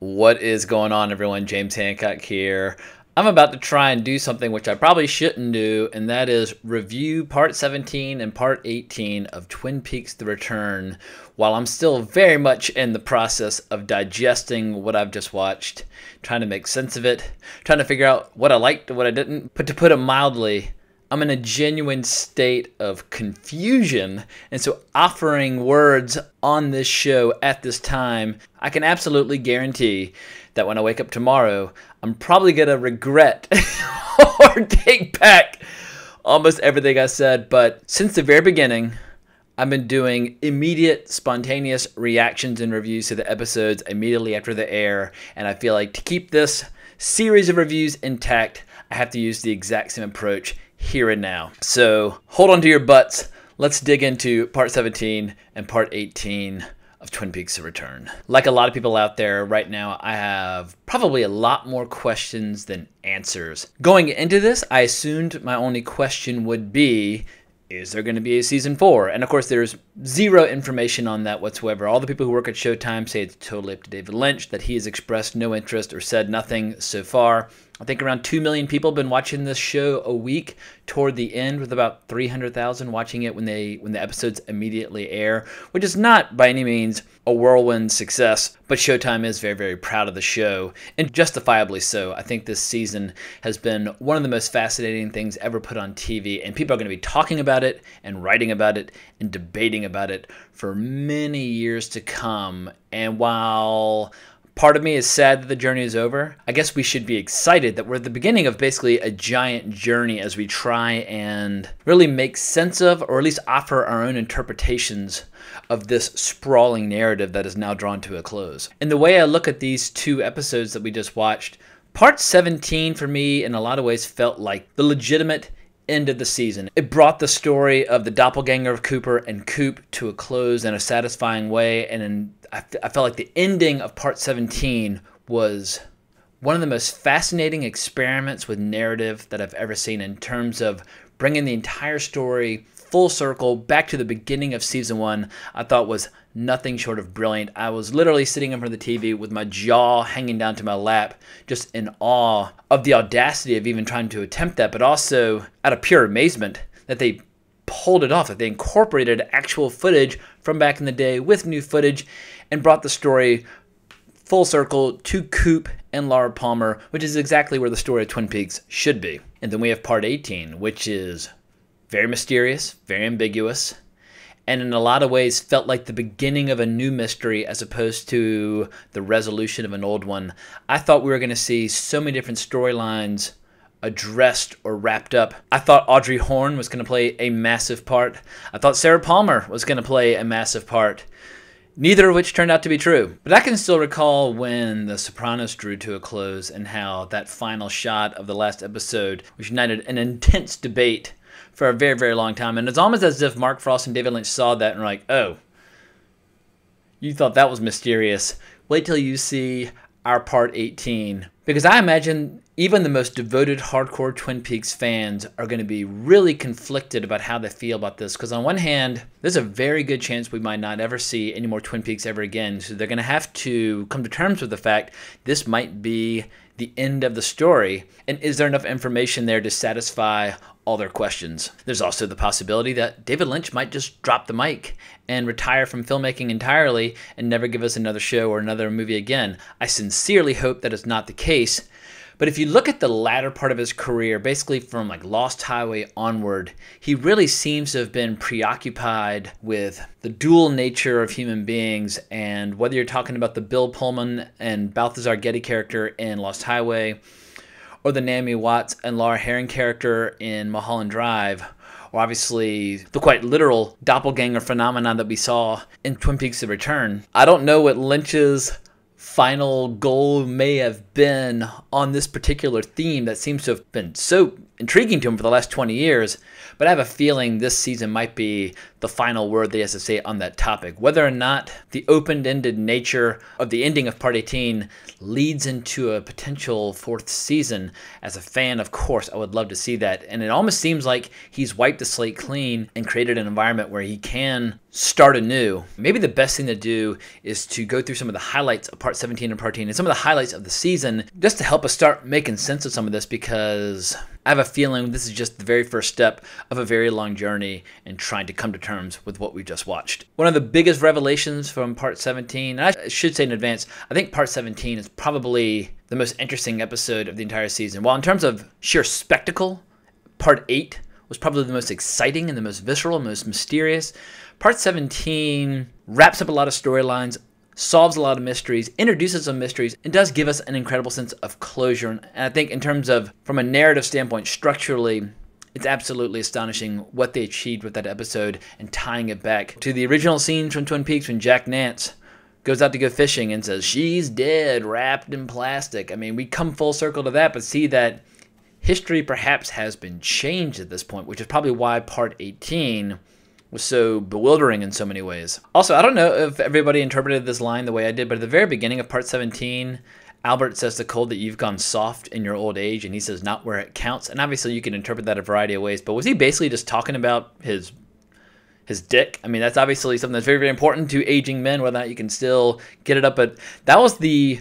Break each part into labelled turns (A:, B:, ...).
A: What is going on, everyone? James Hancock here. I'm about to try and do something which I probably shouldn't do, and that is review part 17 and part 18 of Twin Peaks: The Return, while I'm still very much in the process of digesting what I've just watched, trying to make sense of it, trying to figure out what I liked and what I didn't. But to put it mildly, I'm in a genuine state of confusion, and so offering words on this show at this time, I can absolutely guarantee that when I wake up tomorrow, I'm probably going to regret or take back almost everything I said. But since the very beginning, I've been doing immediate, spontaneous reactions and reviews to the episodes immediately after the air, and I feel like to keep this series of reviews intact, I have to use the exact same approach here and now. So hold on to your butts. Let's dig into part 17 and part 18 of Twin Peaks: The Return. Like a lot of people out there right now, I have probably a lot more questions than answers. Going into this, I assumed my only question would be, is there going to be a season 4? And of course, there's zero information on that whatsoever. All the people who work at Showtime say it's totally up to David Lynch, that he has expressed no interest or said nothing so far. I think around 2 million people have been watching this show a week toward the end, with about 300,000 watching it when the episodes immediately air, which is not by any means a whirlwind success, but Showtime is very, very proud of the show, and justifiably so. I think this season has been one of the most fascinating things ever put on TV, and people are going to be talking about it and writing about it and debating about it for many years to come. And while part of me is sad that the journey is over, I guess we should be excited that we're at the beginning of basically a giant journey as we try and really make sense of, or at least offer our own interpretations of this sprawling narrative that is now drawn to a close. And the way I look at these two episodes that we just watched, part 17 for me in a lot of ways felt like the legitimate end of the season. It brought the story of the doppelganger of Cooper and Coupe to a close in a satisfying way, and I felt like the ending of part 17 was one of the most fascinating experiments with narrative that I've ever seen, in terms of bringing the entire story full circle back to the beginning of season 1. I thought was nothing short of brilliant. I was literally sitting in front of the TV with my jaw hanging down to my lap, just in awe of the audacity of even trying to attempt that, but also out of pure amazement that they pulled it off, that they incorporated actual footage from back in the day with new footage and brought the story full circle to Coupe and Laura Palmer, which is exactly where the story of Twin Peaks should be. And then we have part 18, which is very mysterious, very ambiguous, and in a lot of ways felt like the beginning of a new mystery as opposed to the resolution of an old one. I thought we were going to see so many different storylines addressed or wrapped up. I thought Audrey Horne was going to play a massive part. I thought Sarah Palmer was going to play a massive part, neither of which turned out to be true. But I can still recall when The Sopranos drew to a close and how that final shot of the last episode was united an intense debate for a very, very long time. And it's almost as if Mark Frost and David Lynch saw that and were like, oh, you thought that was mysterious. Wait till you see our part 18. Because I imagine even the most devoted hardcore Twin Peaks fans are going to be really conflicted about how they feel about this. Because on one hand, there's a very good chance we might not ever see any more Twin Peaks ever again. So they're going to have to come to terms with the fact this might be the end of the story. And is there enough information there to satisfy all their questions? There's also the possibility that David Lynch might just drop the mic and retire from filmmaking entirely and never give us another show or another movie again. I sincerely hope that is not the case. But if you look at the latter part of his career, basically from like Lost Highway onward, he really seems to have been preoccupied with the dual nature of human beings. And whether you're talking about the Bill Pullman and Balthazar Getty character in Lost Highway, or the Naomi Watts and Laura Herring character in Mulholland Drive, or obviously the quite literal doppelganger phenomenon that we saw in Twin Peaks: The Return, I don't know what Lynch's final goal may have been on this particular theme that seems to have been so intriguing to him for the last 20 years, but I have a feeling this season might be the final word that he has to say on that topic. Whether or not the open-ended nature of the ending of Part 18 leads into a potential 4th season, as a fan, of course, I would love to see that. And it almost seems like he's wiped the slate clean and created an environment where he can start anew, maybe the best thing to do is to go through some of the highlights of part 17 and part 18 and some of the highlights of the season just to help us start making sense of some of this, because I have a feeling this is just the very first step of a very long journey in trying to come to terms with what we just watched. One of the biggest revelations from part 17, and I should say in advance, I think part 17 is probably the most interesting episode of the entire season. While in terms of sheer spectacle, part 8 was probably the most exciting and the most visceral, most mysterious. Part 17 wraps up a lot of storylines, solves a lot of mysteries, introduces some mysteries, and does give us an incredible sense of closure. And I think in terms of, from a narrative standpoint, structurally, it's absolutely astonishing what they achieved with that episode and tying it back to the original scenes from Twin Peaks when Jack Nance goes out to go fishing and says, "She's dead, wrapped in plastic." I mean, we come full circle to that, but see that history perhaps has been changed at this point, which is probably why part 18 was so bewildering in so many ways. Also, I don't know if everybody interpreted this line the way I did, but at the very beginning of part 17, Albert says to Cole that you've gone soft in your old age, and he says not where it counts. And obviously you can interpret that a variety of ways, but was he basically just talking about his dick? I mean, that's obviously something that's very, very important to aging men, whether or not you can still get it up. But that was the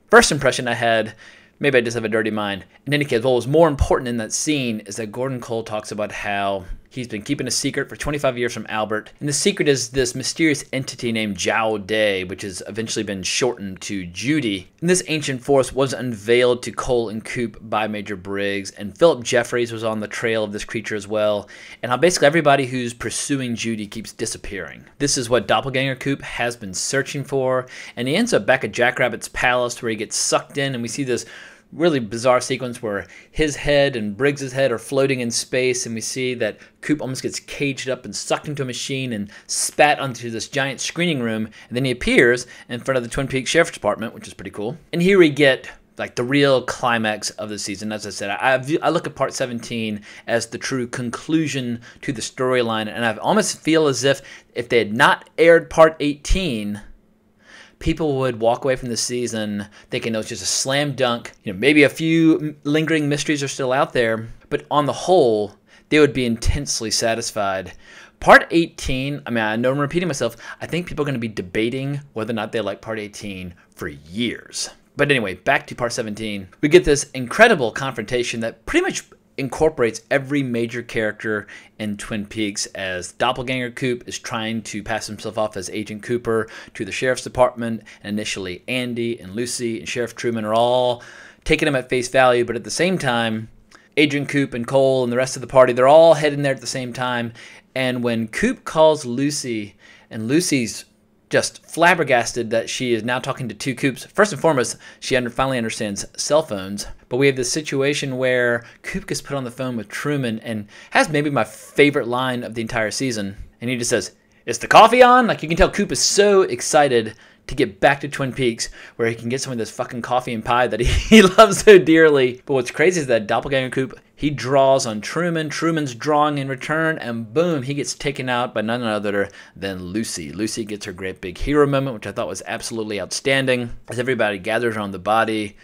A: first impression I had. Maybe I just have a dirty mind. In any case, what was more important in that scene is that Gordon Cole talks about how he's been keeping a secret for 25 years from Albert. And the secret is this mysterious entity named Jiao Day, which has eventually been shortened to Judy. And this ancient force was unveiled to Cole and Coupe by Major Briggs. And Philip Jeffries was on the trail of this creature as well. And how basically everybody who's pursuing Judy keeps disappearing. This is what Doppelganger Coupe has been searching for. And he ends up back at Jackrabbit's palace where he gets sucked in. And we see this really bizarre sequence where his head and Briggs's head are floating in space, and we see that Coupe almost gets caged up and sucked into a machine and spat onto this giant screening room, and then he appears in front of the Twin Peaks Sheriff's Department, which is pretty cool. And here we get like the real climax of the season. As I said, I look at part 17 as the true conclusion to the storyline, and I almost feel as if they had not aired part 18, people would walk away from the season thinking it was just a slam dunk. You know, maybe a few lingering mysteries are still out there, but on the whole, they would be intensely satisfied. Part 18, I mean, I know I'm repeating myself, I think people are going to be debating whether or not they like part 18 for years. But anyway, back to part 17. We get this incredible confrontation that pretty much incorporates every major character in Twin Peaks, as Doppelganger Coupe is trying to pass himself off as Agent Cooper to the Sheriff's Department, and initially Andy and Lucy and Sheriff Truman are all taking him at face value, but at the same time, Agent Coupe and Cole and the rest of the party, they're all heading there at the same time, and when Coupe calls Lucy, and Lucy's just flabbergasted that she is now talking to two Coupes. First and foremost, she finally understands cell phones. But we have this situation where Coupe gets put on the phone with Truman and has maybe my favorite line of the entire season. And he just says, "Is the coffee on?" Like, you can tell Coupe is so excited to get back to Twin Peaks where he can get some of this fucking coffee and pie that he loves so dearly. But what's crazy is that Doppelganger Coupe, he draws on Truman. Truman's drawing in return, and boom, he gets taken out by none other than Lucy. Lucy gets her great big hero moment, which I thought was absolutely outstanding. As everybody gathers around the body,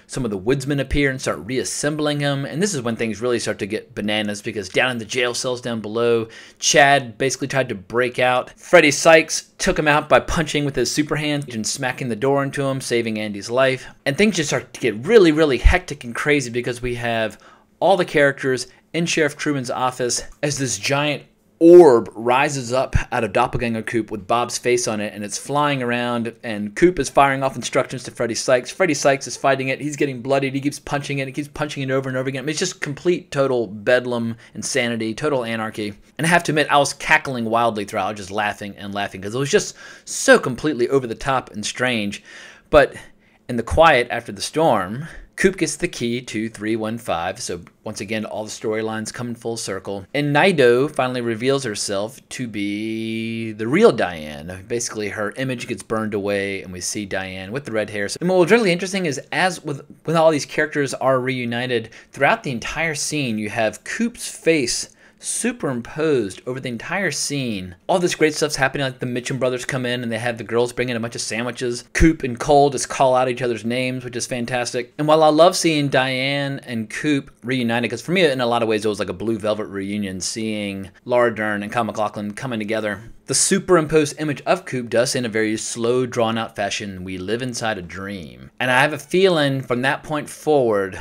A: some of the woodsmen appear and start reassembling him. And this is when things really start to get bananas, because down in the jail cells down below, Chad basically tried to break out. Freddie Sykes took him out by punching with his super hand and smacking the door into him, saving Andy's life. And things just start to get really, really hectic and crazy, because we have all the characters in Sheriff Truman's office as this giant orb rises up out of Doppelganger Coupe with Bob's face on it, and it's flying around, and Coupe is firing off instructions to Freddie Sykes. Freddie Sykes is fighting it. He's getting bloodied. He keeps punching it. He keeps punching it over and over again. I mean, it's just complete, total bedlam, insanity, total anarchy. And I have to admit, I was cackling wildly throughout. I was just laughing and laughing because it was just so completely over the top and strange. But in the quiet after the storm, Coupe gets the key to 315, so once again, all the storylines come in full circle. And Nido finally reveals herself to be the real Diane. Basically, her image gets burned away, and we see Diane with the red hair. And what was really interesting is, as when all these characters are reunited, throughout the entire scene, you have Coupe's face superimposed over the entire scene. All this great stuff's happening, like the Mitchum brothers come in and they have the girls bring in a bunch of sandwiches. Coupe and Cole just call out each other's names, which is fantastic. And while I love seeing Diane and Coupe reunited, because for me in a lot of ways it was like a Blue Velvet reunion, seeing Laura Dern and Kyle MacLachlan coming together The superimposed image of Coupe does in a very slow, drawn-out fashion, we live inside a dream. And I have a feeling from that point forward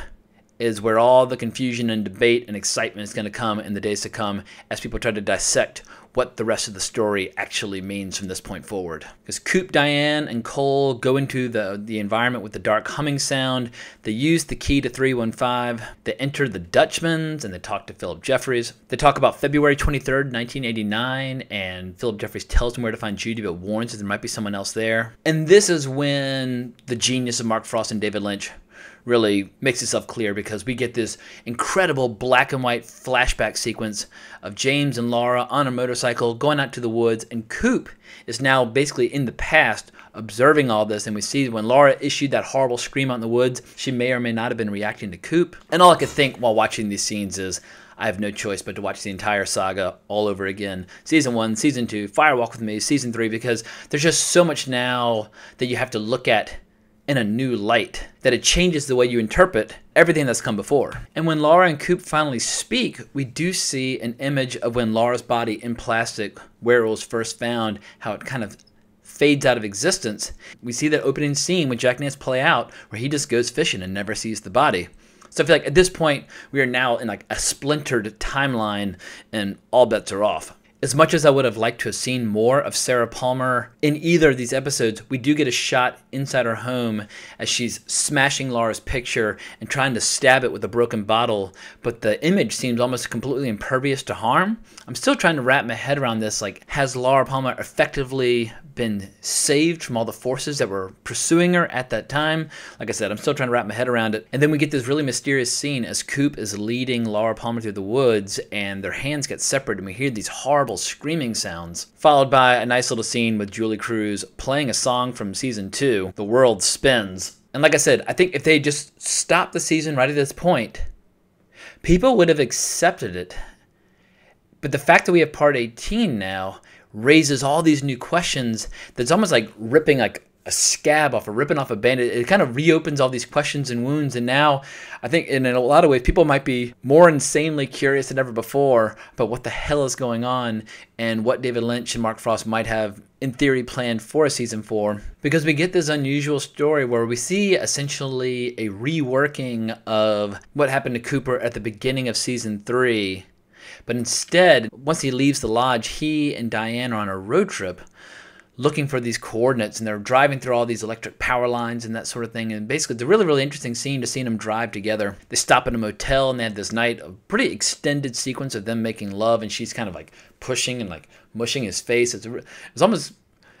A: is where all the confusion and debate and excitement is going to come in the days to come as people try to dissect what the rest of the story actually means from this point forward. Because Coupe, Diane, and Cole go into the environment with the dark humming sound. They use the key to 315. They enter the Dutchman's and they talk to Philip Jeffries. They talk about February 23rd, 1989, and Philip Jeffries tells them where to find Judy but warns that there might be someone else there. And this is when the genius of Mark Frost and David Lynch really makes itself clear, because we get this incredible black and white flashback sequence of James and Laura on a motorcycle going out to the woods, and Coupe is now basically in the past observing all this, and we see when Laura issued that horrible scream out in the woods, she may or may not have been reacting to Coupe. And all I could think while watching these scenes is, I have no choice but to watch the entire saga all over again. Season 1, Season 2, Fire Walk with Me, Season 3, because there's just so much now that you have to look at in a new light, that it changes the way you interpret everything that's come before. And when Laura and Coupe finally speak, we do see an image of when Laura's body in plastic, where it was first found, how it kind of fades out of existence. We see that opening scene with Jack Nance play out, where he just goes fishing and never sees the body. So I feel like at this point, we are now in like a splintered timeline and all bets are off. As much as I would have liked to have seen more of Sarah Palmer in either of these episodes, we do get a shot inside her home as she's smashing Laura's picture and trying to stab it with a broken bottle, but the image seems almost completely impervious to harm. I'm still trying to wrap my head around this. Like, has Laura Palmer effectively been saved from all the forces that were pursuing her at that time? Like I said, I'm still trying to wrap my head around it. And then we get this really mysterious scene as Coupe is leading Laura Palmer through the woods and their hands get separated and we hear these horrible screaming sounds, followed by a nice little scene with Julie Cruz playing a song from season 2, The World Spins. And like I said, I think if they just stopped the season right at this point, people would have accepted it. But the fact that we have part 18 now raises all these new questions that's almost like ripping like a scab off or ripping off a band-aid. It kind of reopens all these questions and wounds, and now I think in a lot of ways people might be more insanely curious than ever before about what the hell is going on and what David Lynch and Mark Frost might have in theory planned for season 4, because we get this unusual story where we see essentially a reworking of what happened to Cooper at the beginning of season 3. But instead, once he leaves the lodge, he and Diane are on a road trip looking for these coordinates, and they're driving through all these electric power lines and that sort of thing. And basically, it's a really, really interesting scene to see them drive together. They stop at a motel, and they have this night, a pretty extended sequence of them making love, and she's kind of like pushing and like mushing his face. It's almost...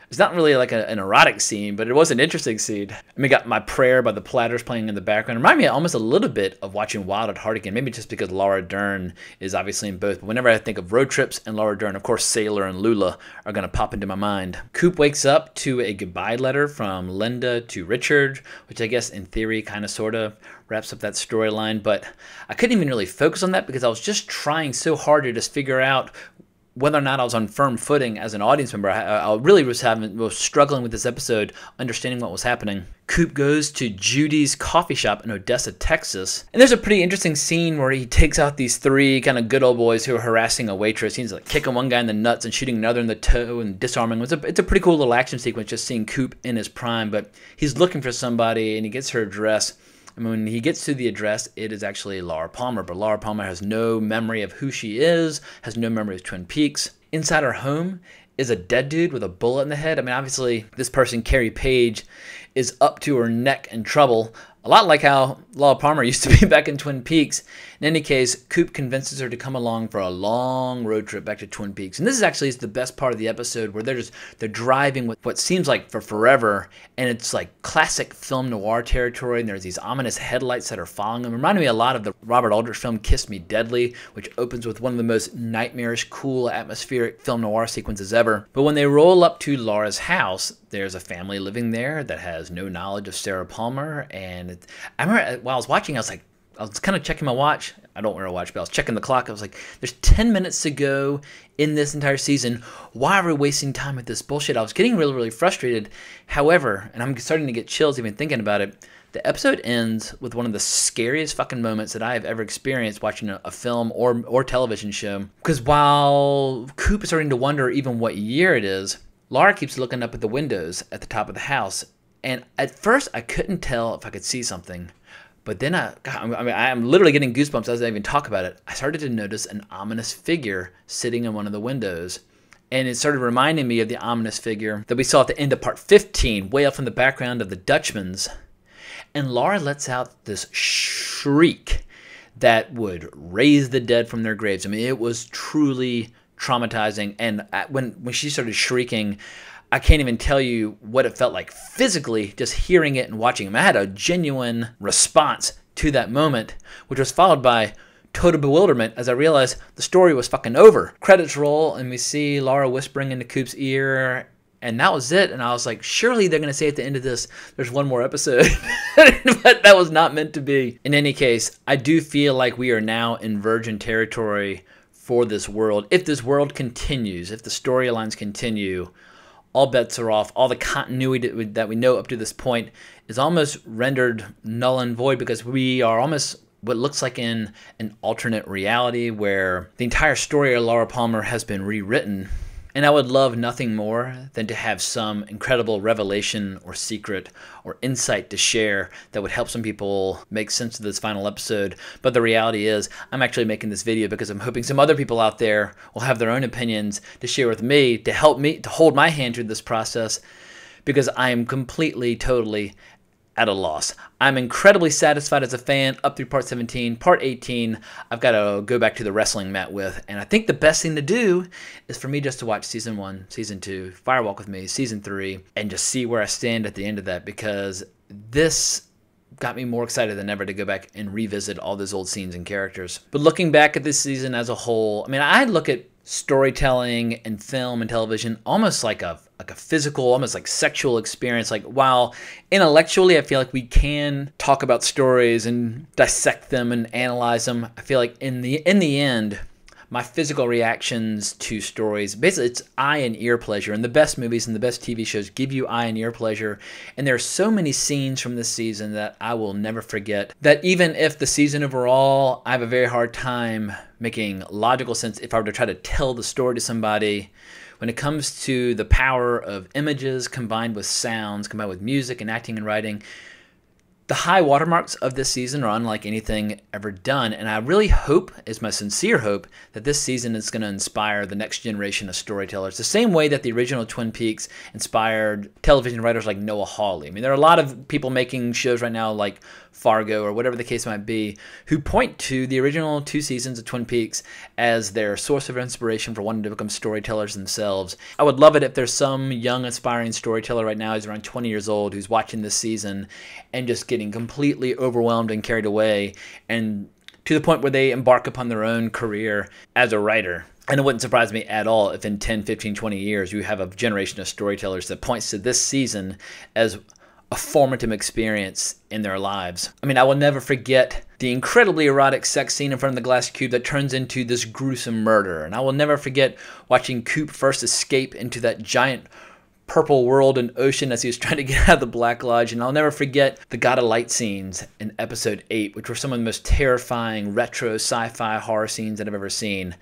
A: It's not really like an erotic scene, but it was an interesting scene. And we got My Prayer by the Platters playing in the background. It reminded me almost a little bit of watching Wild at Heart again, maybe just because Laura Dern is obviously in both. But whenever I think of road trips and Laura Dern, of course, Sailor and Lula are going to pop into my mind. Coupe wakes up to a goodbye letter from Linda to Richard, which I guess in theory kind of sort of wraps up that storyline. But I couldn't even really focus on that because I was just trying so hard to just figure out whether or not I was on firm footing as an audience member. I really was struggling with this episode, understanding what was happening. Coupe goes to Judy's coffee shop in Odessa, Texas. And there's a pretty interesting scene where he takes out these 3 kind of good old boys who are harassing a waitress. He's like kicking one guy in the nuts and shooting another in the toe and disarming. It's a pretty cool little action sequence just seeing Coupe in his prime. But he's looking for somebody and he gets her address. And when he gets to the address, it is actually Laura Palmer. But Laura Palmer has no memory of who she is, has no memory of Twin Peaks. Inside her home is a dead dude with a bullet in the head. I mean, obviously, this person, Carrie Page, is up to her neck in trouble. A lot like how Laura Palmer used to be back in Twin Peaks. In any case, Coupe convinces her to come along for a long road trip back to Twin Peaks. And this is actually the best part of the episode where they're driving with what seems like for forever. And it's like classic film noir territory. And there's these ominous headlights that are following them. It reminded me a lot of the Robert Aldrich film Kiss Me Deadly, which opens with one of the most nightmarish, cool, atmospheric film noir sequences ever. But when they roll up to Laura's house, there's a family living there that has no knowledge of Sarah Palmer. And I remember while I was watching, I was kind of checking my watch. I don't wear a watch, but I was checking the clock. I was like, there's 10 minutes to go in this entire season. Why are we wasting time with this bullshit? I was getting really, really frustrated. However, and I'm starting to get chills even thinking about it, the episode ends with one of the scariest fucking moments that I have ever experienced watching a film or television show. Because while Coupe is starting to wonder even what year it is, Laura keeps looking up at the windows at the top of the house. And at first, I couldn't tell if I could see something. But then I'm literally getting goosebumps as I even talk about it. I started to notice an ominous figure sitting in one of the windows. And it started reminding me of the ominous figure that we saw at the end of part 15, way off in the background of the Dutchman's. And Laura lets out this shriek that would raise the dead from their graves. I mean, it was truly traumatizing. And when she started shrieking, I can't even tell you what it felt like physically, just hearing it and watching it. I had a genuine response to that moment, which was followed by total bewilderment as I realized the story was fucking over. Credits roll, and we see Laura whispering into Coupe's ear, and that was it. And I was like, surely they're going to say at the end of this, there's one more episode. But that was not meant to be. In any case, I do feel like we are now in virgin territory for this world. If this world continues, if the storylines continue, all bets are off. All the continuity that we know up to this point is almost rendered null and void because we are almost what looks like in an alternate reality where the entire story of Laura Palmer has been rewritten. And I would love nothing more than to have some incredible revelation or secret or insight to share that would help some people make sense of this final episode. But the reality is, I'm actually making this video because I'm hoping some other people out there will have their own opinions to share with me, to help me, to hold my hand through this process, because I am completely, totally at a loss. I'm incredibly satisfied as a fan up through part 17. Part 18, I've got to go back to the wrestling mat with. And I think the best thing to do is for me just to watch season 1, season 2, Firewalk with Me, season 3, and just see where I stand at the end of that, because this got me more excited than ever to go back and revisit all those old scenes and characters. But looking back at this season as a whole, I mean, I look at storytelling and film and television almost like a physical, almost like sexual experience. Like, while intellectually I feel like we can talk about stories and dissect them and analyze them, I feel like in the end, my physical reactions to stories, basically it's eye and ear pleasure. And the best movies and the best TV shows give you eye and ear pleasure. And there are so many scenes from this season that I will never forget, that even if the season overall, I have a very hard time making logical sense if I were to try to tell the story to somebody, when it comes to the power of images combined with sounds, combined with music and acting and writing, the high watermarks of this season are unlike anything ever done, and I really hope, is my sincere hope, that this season is going to inspire the next generation of storytellers, the same way that the original Twin Peaks inspired television writers like Noah Hawley. I mean, there are a lot of people making shows right now like Fargo or whatever the case might be, who point to the original 2 seasons of Twin Peaks as their source of inspiration for wanting to become storytellers themselves. I would love it if there's some young aspiring storyteller right now who's around 20 years old who's watching this season and just getting completely overwhelmed and carried away, and to the point where they embark upon their own career as a writer. And it wouldn't surprise me at all if in 10, 15, 20 years you have a generation of storytellers that points to this season as a formative experience in their lives. I mean, I will never forget the incredibly erotic sex scene in front of the glass cube that turns into this gruesome murder. And I will never forget watching Coupe first escape into that giant purple world and ocean as he was trying to get out of the Black Lodge. And I'll never forget the God of Light scenes in episode 8, which were some of the most terrifying retro sci-fi horror scenes that I've ever seen.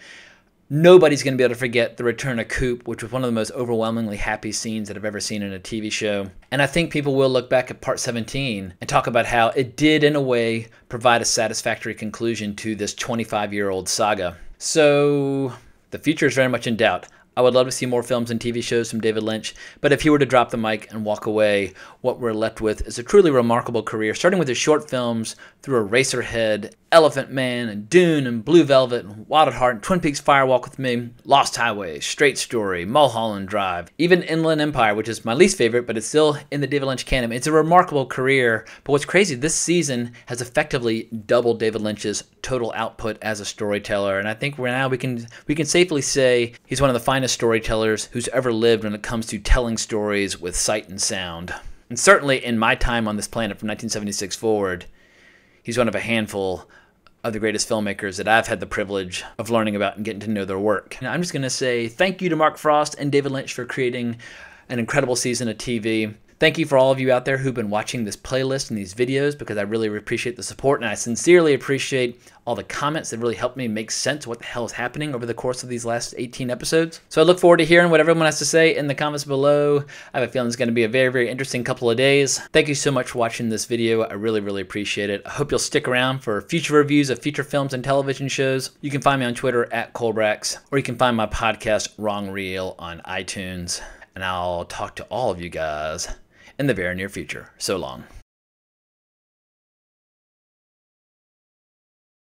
A: Nobody's going to be able to forget the return of Coupe, which was one of the most overwhelmingly happy scenes that I've ever seen in a TV show. And I think people will look back at part 17 and talk about how it did, in a way, provide a satisfactory conclusion to this 25-year-old saga. So the future is very much in doubt. I would love to see more films and TV shows from David Lynch, but if he were to drop the mic and walk away, what we're left with is a truly remarkable career, starting with his short films through Eraserhead, Elephant Man, and Dune, and Blue Velvet, and Wild at Heart, and Twin Peaks Firewalk with Me, Lost Highway, Straight Story, Mulholland Drive, even Inland Empire, which is my least favorite, but it's still in the David Lynch canon. It's a remarkable career, but what's crazy, this season has effectively doubled David Lynch's total output as a storyteller, and I think now we can safely say he's one of the finest storytellers who's ever lived when it comes to telling stories with sight and sound. And certainly in my time on this planet from 1976 forward, he's one of a handful of the greatest filmmakers that I've had the privilege of learning about and getting to know their work. And I'm just going to say thank you to Mark Frost and David Lynch for creating an incredible season of TV. Thank you for all of you out there who've been watching this playlist and these videos, because I really appreciate the support, and I sincerely appreciate all the comments that really helped me make sense of what the hell is happening over the course of these last 18 episodes. So I look forward to hearing what everyone has to say in the comments below. I have a feeling it's going to be a very, very interesting couple of days. Thank you so much for watching this video. I really, really appreciate it. I hope you'll stick around for future reviews of feature films and television shows. You can find me on Twitter at Colbrax, or you can find my podcast, Wrong Reel, on iTunes. And I'll talk to all of you guys in the very near future. So long.